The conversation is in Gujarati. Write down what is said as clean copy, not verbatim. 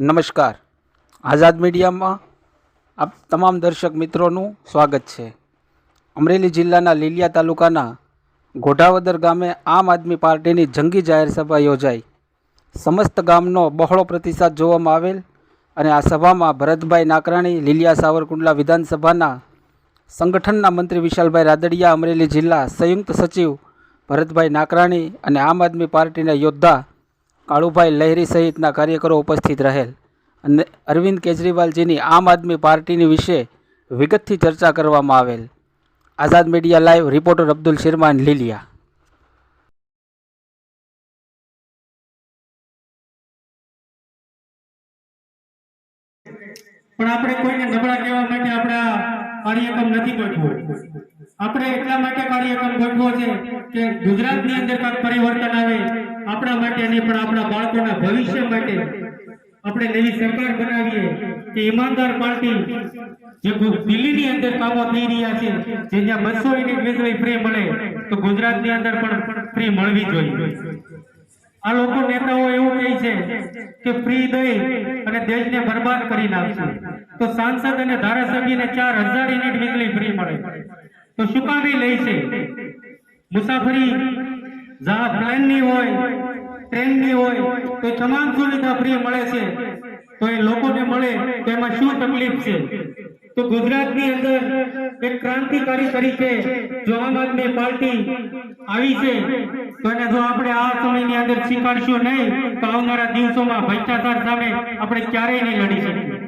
નમસ્કાર, આઝાદ મીડિયામાં આપ તમામ દર્શક મિત્રોનું સ્વાગત છે। અમરેલી જિલ્લાના લીલિયા તાલુકાના ગોઢાવદર ગામે આમ આદમી પાર્ટીની જંગી જાહેર સભા યોજાઈ। સમસ્ત ગામનો બહોળો પ્રતિસાદ જોવામાં આવેલ અને આ સભામાં ભરતભાઈ નાકરાણી લીલિયા સાવરકુંડલા વિધાનસભાના સંગઠનના મંત્રી વિશાલભાઈ રાદડિયા, અમરેલી જિલ્લા સંયુક્ત સચિવ ભરતભાઈ નાકરાણી અને આમ આદમી પાર્ટીના યોદ્ધા કાળુભાઈ લહેરી સહિતના કાર્યકરો ઉપસ્થિત રહેલ અને અરવિંદ કેજરીવાલજીની આમ આદમી પાર્ટીની વિશે વિગતથી ચર્ચા કરવામાં આવેલ। Azad media live reporter Abdul Shirman, Lilia. પણ આપણે કોઈને નબળા કહેવા માટે આપણા કાર્યક્રમ નથી ગોઠવો। આપણે એટલા માટે કાર્યક્રમ ગોઠવો છે કે ગુજરાતની અંદર કાંઈક પરિવર્તન આવે, આપણા માટે નહીં પણ આપણા બાળકોના ભવિષ્ય માટે આપણે નવી સરકાર બનાવીએ કે ઈમાનદાર પાર્ટી જે દિલ્હીની અંદર કામો થઈ રહ્યા છે, જે જ્યાં 200 યુનિટ વીજળી ફ્રી મળે તો ગુજરાતની અંદર પણ ફ્રી મળવી જોઈએ। આ લોકો નેતાઓ એવું કહે છે કે ફ્રી દઈ અને દેશને બરબાદ કરી નાખશે, તો સાંસદ અને ધારાસભ્યને 4000 યુનિટ વીજળી ફ્રી મળે તો શું કામ લે છે? મુસાફરી પ્લેનની હોય, ટ્રેનની હોય તો તમામ સુવિધા ફ્રી મળે છે, તો એ લોકોને મળે તો એમાં શું તકલીફ છે? તો ગુજરાતની અંદર એક ક્રાંતિકારી તરીકે જો આમ આદમી પાર્ટી આવી છે તો એને જો આપણે આ સમયની અંદર સ્વીકારશું નહીં તો આવનારા દિવસોમાં ભ્રષ્ટાચાર સામે આપણે ક્યારેય નહીં લડી શકીએ।